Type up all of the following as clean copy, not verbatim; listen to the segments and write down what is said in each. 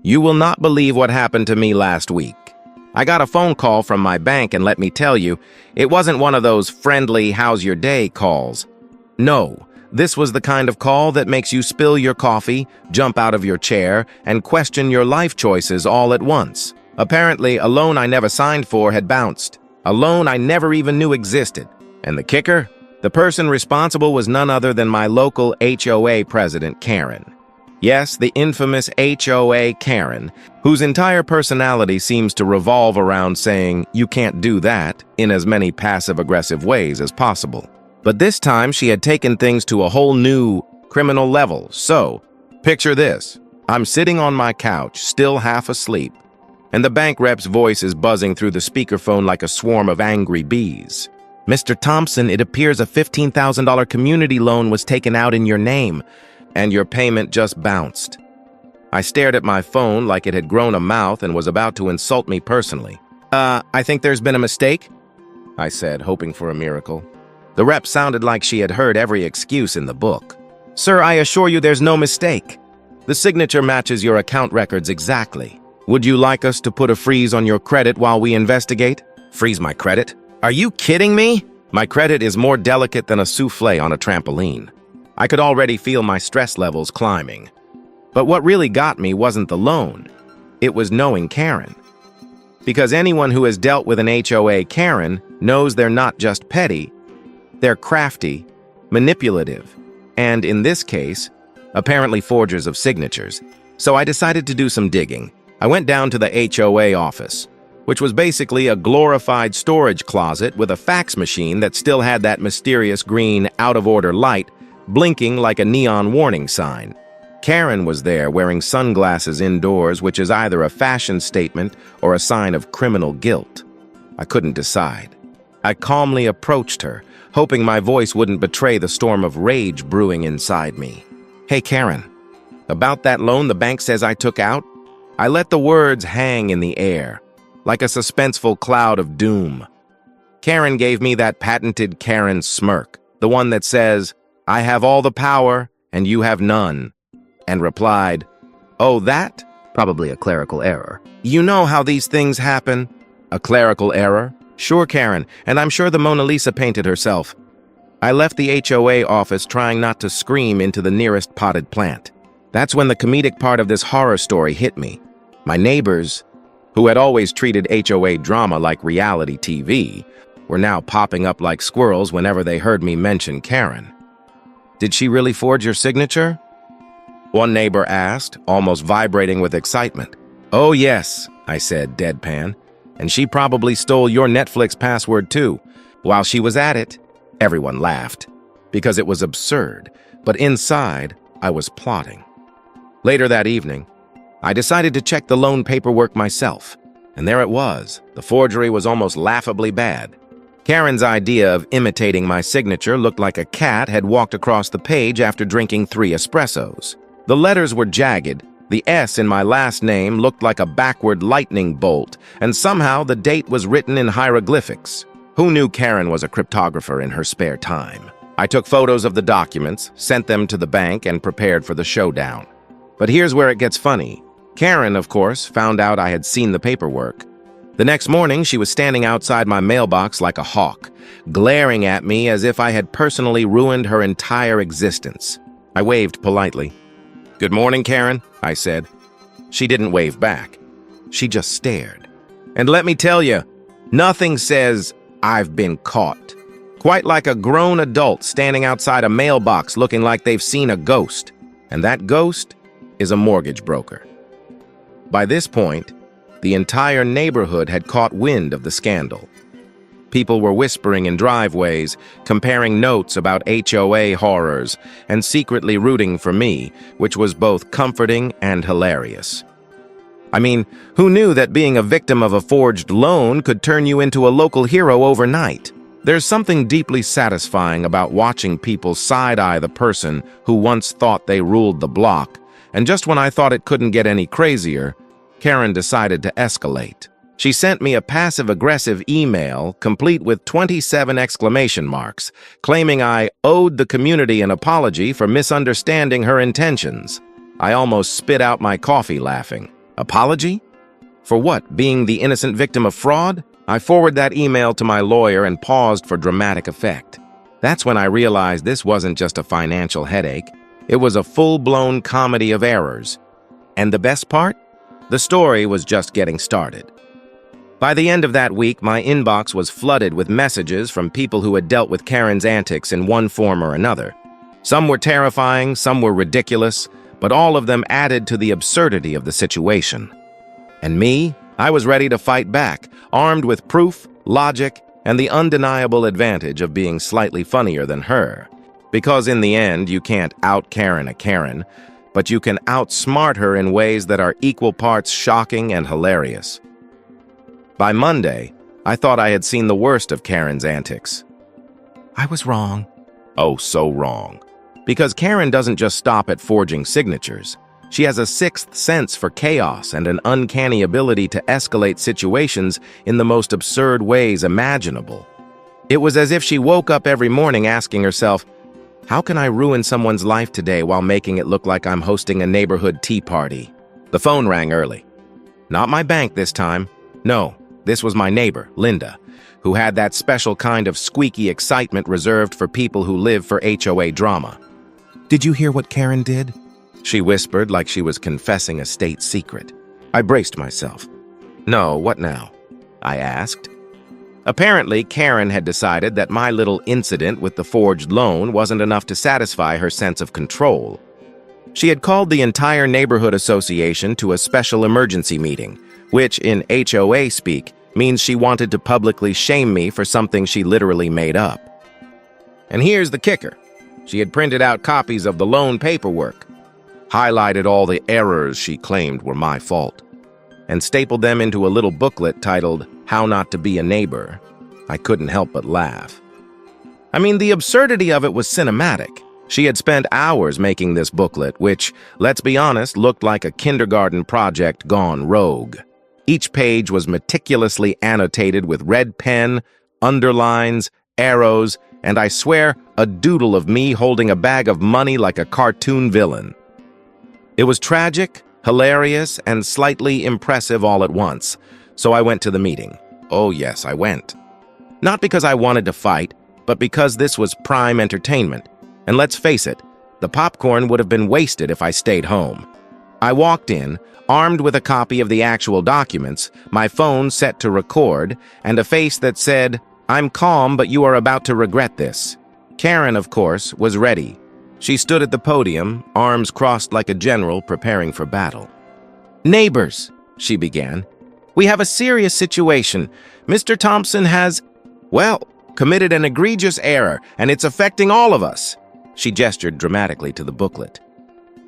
You will not believe what happened to me last week. I got a phone call from my bank, and let me tell you, it wasn't one of those friendly "how's your day" calls. No, this was the kind of call that makes you spill your coffee, jump out of your chair, and question your life choices all at once. Apparently, a loan I never signed for had bounced. A loan I never even knew existed. And the kicker? The person responsible was none other than my local HOA President Karen. Yes, the infamous HOA Karen, whose entire personality seems to revolve around saying, "You can't do that," in as many passive-aggressive ways as possible. But this time, she had taken things to a whole new criminal level. So, picture this. I'm sitting on my couch, still half asleep, and the bank rep's voice is buzzing through the speakerphone like a swarm of angry bees. "Mr. Thompson, it appears a $15,000 community loan was taken out in your name, and your payment just bounced." I stared at my phone like it had grown a mouth and was about to insult me personally. I think there's been a mistake," I said, hoping for a miracle. The rep sounded like she had heard every excuse in the book. "Sir, I assure you there's no mistake. The signature matches your account records exactly. Would you like us to put a freeze on your credit while we investigate?" "Freeze my credit? Are you kidding me? My credit is more delicate than a souffle on a trampoline." I could already feel my stress levels climbing. But what really got me wasn't the loan. It was knowing Karen. Because anyone who has dealt with an HOA Karen knows they're not just petty, they're crafty, manipulative, and in this case, apparently forgers of signatures. So I decided to do some digging. I went down to the HOA office, which was basically a glorified storage closet with a fax machine that still had that mysterious green out-of-order light blinking like a neon warning sign. Karen was there wearing sunglasses indoors, which is either a fashion statement or a sign of criminal guilt. I couldn't decide. I calmly approached her, hoping my voice wouldn't betray the storm of rage brewing inside me. "Hey, Karen, about that loan the bank says I took out?" I let the words hang in the air, like a suspenseful cloud of doom. Karen gave me that patented Karen smirk, the one that says, "I have all the power, and you have none," and replied, "Oh, that? Probably a clerical error. You know how these things happen." "A clerical error? Sure, Karen, and I'm sure the Mona Lisa painted herself." I left the HOA office trying not to scream into the nearest potted plant. That's when the comedic part of this horror story hit me. My neighbors, who had always treated HOA drama like reality TV, were now popping up like squirrels whenever they heard me mention Karen. "Did she really forge your signature?" one neighbor asked, almost vibrating with excitement. "Oh yes," I said, deadpan, "and she probably stole your Netflix password too." While she was at it, everyone laughed, because it was absurd, but inside, I was plotting. Later that evening, I decided to check the loan paperwork myself, and there it was. The forgery was almost laughably bad. Karen's idea of imitating my signature looked like a cat had walked across the page after drinking 3 espressos. The letters were jagged. The S in my last name looked like a backward lightning bolt, and somehow the date was written in hieroglyphics. Who knew Karen was a cryptographer in her spare time? I took photos of the documents, sent them to the bank, and prepared for the showdown. But here's where it gets funny. Karen, of course, found out I had seen the paperwork. The next morning, she was standing outside my mailbox like a hawk, glaring at me as if I had personally ruined her entire existence. I waved politely. "Good morning, Karen," I said. She didn't wave back. She just stared. And let me tell you, nothing says, "I've been caught." Quite like a grown adult standing outside a mailbox looking like they've seen a ghost. And that ghost is a mortgage broker. By this point, the entire neighborhood had caught wind of the scandal. People were whispering in driveways, comparing notes about HOA horrors, and secretly rooting for me, which was both comforting and hilarious. I mean, who knew that being a victim of a forged loan could turn you into a local hero overnight? There's something deeply satisfying about watching people side-eye the person who once thought they ruled the block, and just when I thought it couldn't get any crazier, Karen decided to escalate. She sent me a passive-aggressive email, complete with 27 exclamation marks, claiming I owed the community an apology for misunderstanding her intentions. I almost spit out my coffee laughing. Apology? For what, being the innocent victim of fraud? I forwarded that email to my lawyer and paused for dramatic effect. That's when I realized this wasn't just a financial headache. It was a full-blown comedy of errors. And the best part? The story was just getting started. By the end of that week, my inbox was flooded with messages from people who had dealt with Karen's antics in one form or another. Some were terrifying, some were ridiculous, but all of them added to the absurdity of the situation. And me? I was ready to fight back, armed with proof, logic, and the undeniable advantage of being slightly funnier than her. Because in the end, you can't out-Karen a Karen, but you can outsmart her in ways that are equal parts shocking and hilarious. By Monday, I thought I had seen the worst of Karen's antics. I was wrong. Oh, so wrong. Because Karen doesn't just stop at forging signatures. She has a sixth sense for chaos and an uncanny ability to escalate situations in the most absurd ways imaginable. It was as if she woke up every morning asking herself, how can I ruin someone's life today while making it look like I'm hosting a neighborhood tea party? The phone rang early. Not my bank this time. No, this was my neighbor, Linda, who had that special kind of squeaky excitement reserved for people who live for HOA drama. Did you hear what Karen did? She whispered like she was confessing a state secret. I braced myself. No, what now? I asked. Apparently, Karen had decided that my little incident with the forged loan wasn't enough to satisfy her sense of control. She had called the entire neighborhood association to a special emergency meeting, which in HOA speak means she wanted to publicly shame me for something she literally made up. And here's the kicker. She had printed out copies of the loan paperwork, highlighted all the errors she claimed were my fault, and stapled them into a little booklet titled, How Not to Be a Neighbor. I couldn't help but laugh. I mean, the absurdity of it was cinematic. She had spent hours making this booklet, which, let's be honest, looked like a kindergarten project gone rogue. Each page was meticulously annotated with red pen, underlines, arrows, and I swear, a doodle of me holding a bag of money like a cartoon villain. It was tragic, hilarious, and slightly impressive all at once, so I went to the meeting. Oh yes, I went. Not because I wanted to fight, but because this was prime entertainment. And let's face it, the popcorn would have been wasted if I stayed home. I walked in, armed with a copy of the actual documents, my phone set to record, and a face that said, I'm calm, but you are about to regret this. Karen, of course, was ready. She stood at the podium, arms crossed like a general preparing for battle. Neighbors, she began. We have a serious situation. Mr. Thompson has, well, committed an egregious error, and it's affecting all of us. She gestured dramatically to the booklet.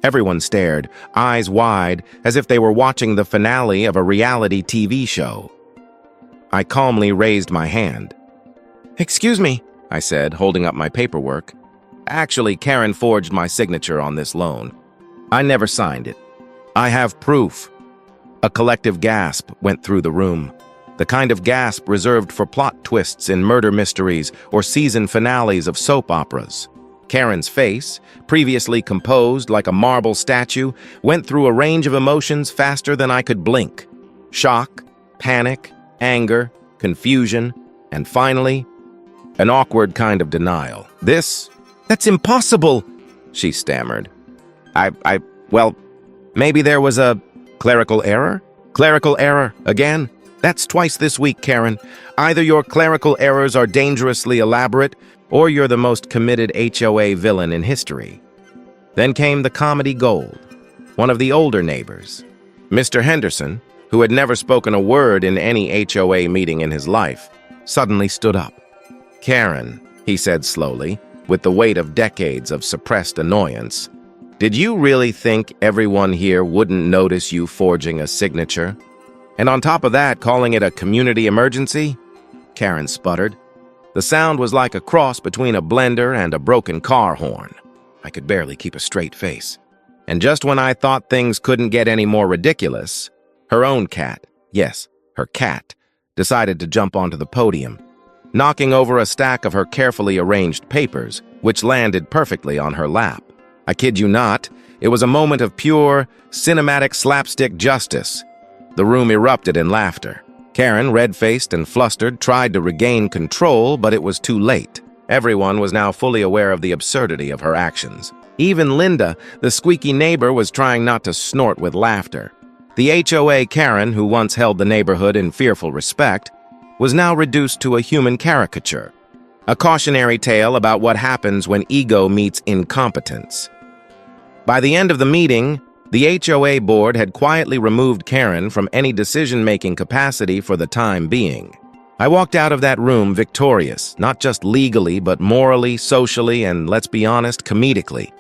Everyone stared, eyes wide, as if they were watching the finale of a reality TV show. I calmly raised my hand. Excuse me, I said, holding up my paperwork. Actually, Karen forged my signature on this loan. I never signed it. I have proof. A collective gasp went through the room. The kind of gasp reserved for plot twists in murder mysteries or season finales of soap operas. Karen's face, previously composed like a marble statue, went through a range of emotions faster than I could blink. Shock, panic, anger, confusion, and finally, an awkward kind of denial. That's impossible, she stammered. Well, maybe there was a clerical error? Clerical error, again? That's twice this week, Karen. Either your clerical errors are dangerously elaborate, or you're the most committed HOA villain in history. Then came the comedy gold, one of the older neighbors. Mr. Henderson, who had never spoken a word in any HOA meeting in his life, suddenly stood up. Karen, he said slowly, with the weight of decades of suppressed annoyance, did you really think everyone here wouldn't notice you forging a signature? And on top of that, calling it a community emergency? Karen sputtered. The sound was like a cross between a blender and a broken car horn. I could barely keep a straight face. And just when I thought things couldn't get any more ridiculous, her own cat, yes, her cat, decided to jump onto the podium, knocking over a stack of her carefully arranged papers, which landed perfectly on her lap. I kid you not, It was a moment of pure, cinematic slapstick justice. The room erupted in laughter. Karen, red-faced and flustered, tried to regain control, but it was too late. Everyone was now fully aware of the absurdity of her actions. Even Linda, the squeaky neighbor, was trying not to snort with laughter. The HOA Karen, who once held the neighborhood in fearful respect, was now reduced to a human caricature. A cautionary tale about what happens when ego meets incompetence. By the end of the meeting, the HOA board had quietly removed Karen from any decision-making capacity for the time being. I walked out of that room victorious, not just legally, but morally, socially, and, let's be honest, comedically.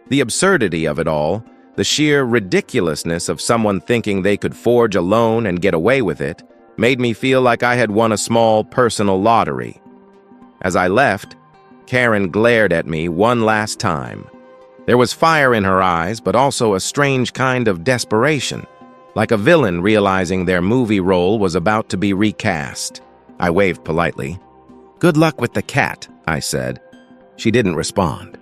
The absurdity of it all, the sheer ridiculousness of someone thinking they could forge a loan and get away with it, made me feel like I had won a small personal lottery. As I left, Karen glared at me one last time. There was fire in her eyes, but also a strange kind of desperation, like a villain realizing their movie role was about to be recast. I waved politely. "Good luck with the cat," I said. She didn't respond.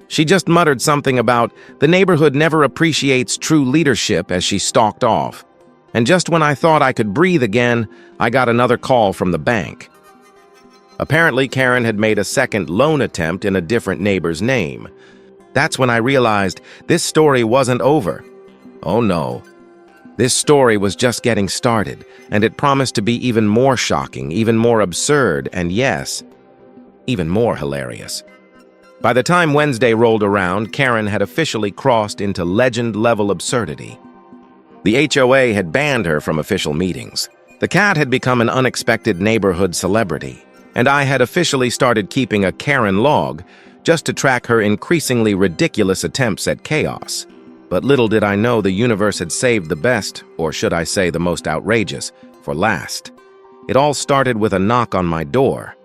She just muttered something about the neighborhood never appreciates true leadership as she stalked off. And just when I thought I could breathe again, I got another call from the bank. Apparently, Karen had made a second loan attempt in a different neighbor's name. That's when I realized this story wasn't over. Oh no. This story was just getting started, and it promised to be even more shocking, even more absurd, and yes, even more hilarious. By the time Wednesday rolled around, Karen had officially crossed into legend-level absurdity. The HOA had banned her from official meetings. The cat had become an unexpected neighborhood celebrity, and I had officially started keeping a Karen log just to track her increasingly ridiculous attempts at chaos. But little did I know the universe had saved the best, or should I say the most outrageous, for last. It all started with a knock on my door.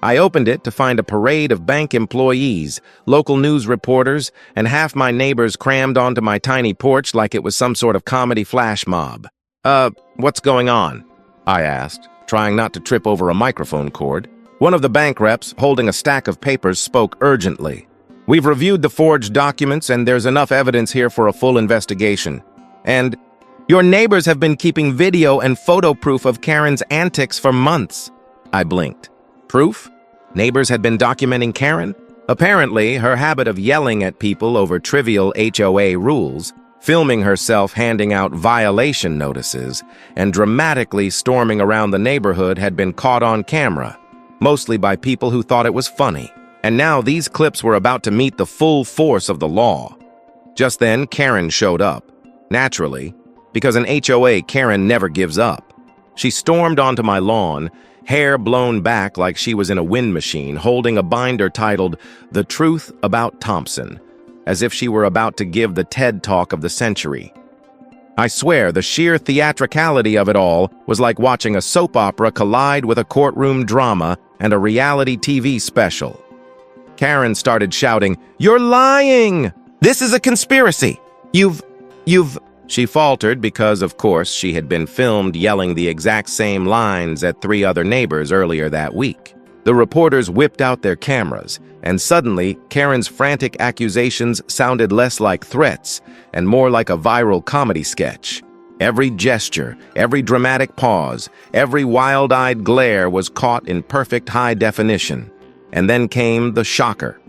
I opened it to find a parade of bank employees, local news reporters, and half my neighbors crammed onto my tiny porch like it was some sort of comedy flash mob. What's going on?" I asked, trying not to trip over a microphone cord. One of the bank reps, holding a stack of papers, spoke urgently. "We've reviewed the forged documents, and there's enough evidence here for a full investigation. And your neighbors have been keeping video and photo proof of Karen's antics for months." I blinked. Proof? Neighbors had been documenting Karen? Apparently, her habit of yelling at people over trivial HOA rules, filming herself handing out violation notices, and dramatically storming around the neighborhood had been caught on camera, mostly by people who thought it was funny. And now these clips were about to meet the full force of the law. Just then, Karen showed up. Naturally, because an HOA, Karen never gives up. She stormed onto my lawn, hair blown back like she was in a wind machine, holding a binder titled "The Truth About Thompson," as if she were about to give the TED Talk of the century. I swear, the sheer theatricality of it all was like watching a soap opera collide with a courtroom drama and a reality TV special. Karen started shouting, "You're lying! This is a conspiracy! You've..." She faltered because, of course, she had been filmed yelling the exact same lines at 3 other neighbors earlier that week. The reporters whipped out their cameras, and suddenly, Karen's frantic accusations sounded less like threats and more like a viral comedy sketch. Every gesture, every dramatic pause, every wild-eyed glare was caught in perfect high definition. And then came the shocker.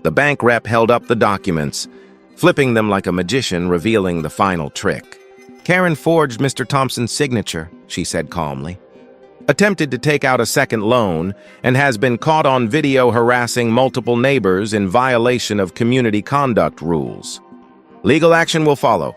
The bank rep held up the documents, flipping them like a magician, revealing the final trick. "Karen forged Mr. Thompson's signature," she said calmly. "Attempted to take out a second loan and has been caught on video harassing multiple neighbors in violation of community conduct rules. Legal action will follow."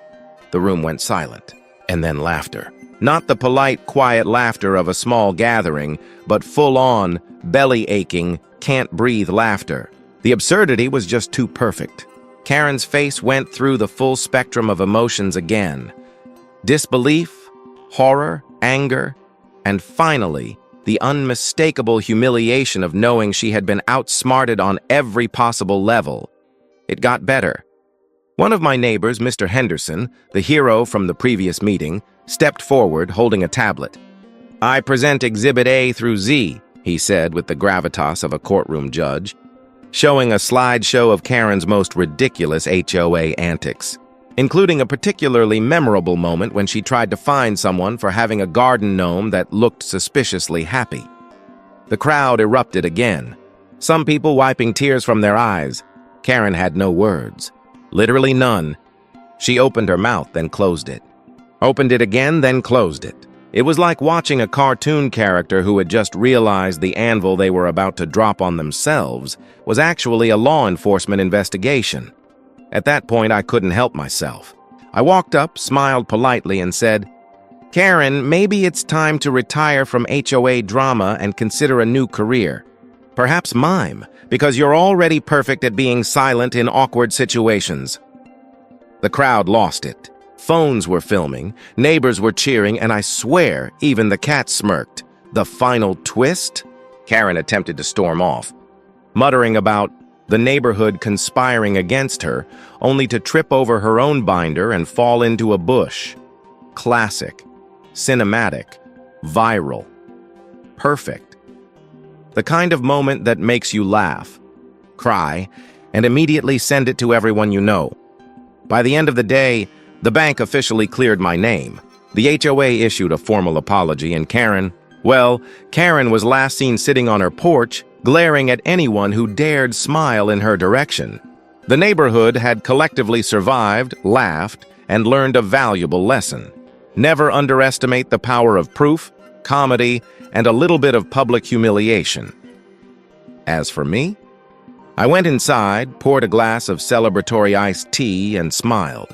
The room went silent, and then laughter. Not the polite, quiet laughter of a small gathering, but full-on, belly-aching, can't-breathe laughter. The absurdity was just too perfect. Karen's face went through the full spectrum of emotions again. Disbelief, horror, anger, and finally, the unmistakable humiliation of knowing she had been outsmarted on every possible level. It got better. One of my neighbors, Mr. Henderson, the hero from the previous meeting, stepped forward holding a tablet. "I present Exhibit A through Z," he said with the gravitas of a courtroom judge. showing a slideshow of Karen's most ridiculous HOA antics, including a particularly memorable moment when she tried to fine someone for having a garden gnome that looked suspiciously happy. The crowd erupted again, some people wiping tears from their eyes. Karen had no words, literally none. She opened her mouth, then closed it. Opened it again, then closed it. It was like watching a cartoon character who had just realized the anvil they were about to drop on themselves was actually a law enforcement investigation. At that point, I couldn't help myself. I walked up, smiled politely, and said, "Karen, maybe it's time to retire from HOA drama and consider a new career. Perhaps mime, because you're already perfect at being silent in awkward situations." The crowd lost it. Phones were filming, neighbors were cheering, and I swear even the cat smirked. The final twist? Karen attempted to storm off, muttering about the neighborhood conspiring against her, only to trip over her own binder and fall into a bush. Classic, cinematic, viral, perfect. The kind of moment that makes you laugh, cry, and immediately send it to everyone you know. By the end of the day, the bank officially cleared my name. The HOA issued a formal apology, and Karen was last seen sitting on her porch, glaring at anyone who dared smile in her direction. The neighborhood had collectively survived, laughed, and learned a valuable lesson. Never underestimate the power of proof, comedy, and a little bit of public humiliation. As for me, I went inside, poured a glass of celebratory iced tea, and smiled.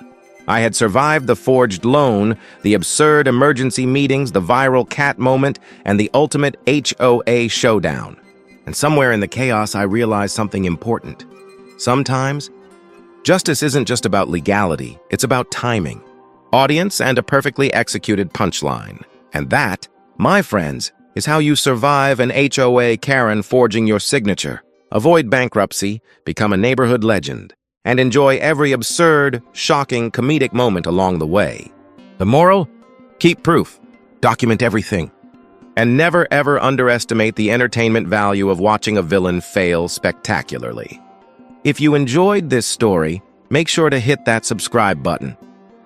I had survived the forged loan, the absurd emergency meetings, the viral cat moment, and the ultimate HOA showdown. And somewhere in the chaos, I realized something important. Sometimes, justice isn't just about legality, it's about timing, audience, and a perfectly executed punchline. And that, my friends, is how you survive an HOA Karen forging your signature, avoid bankruptcy, become a neighborhood legend, and enjoy every absurd, shocking, comedic moment along the way. The moral? Keep proof, document everything, and never ever underestimate the entertainment value of watching a villain fail spectacularly. If you enjoyed this story, make sure to hit that subscribe button.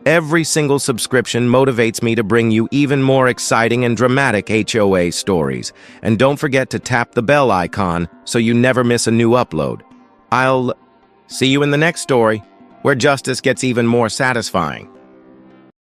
Every single subscription motivates me to bring you even more exciting and dramatic HOA stories. And don't forget to tap the bell icon so you never miss a new upload. I'll see you in the next story, where justice gets even more satisfying.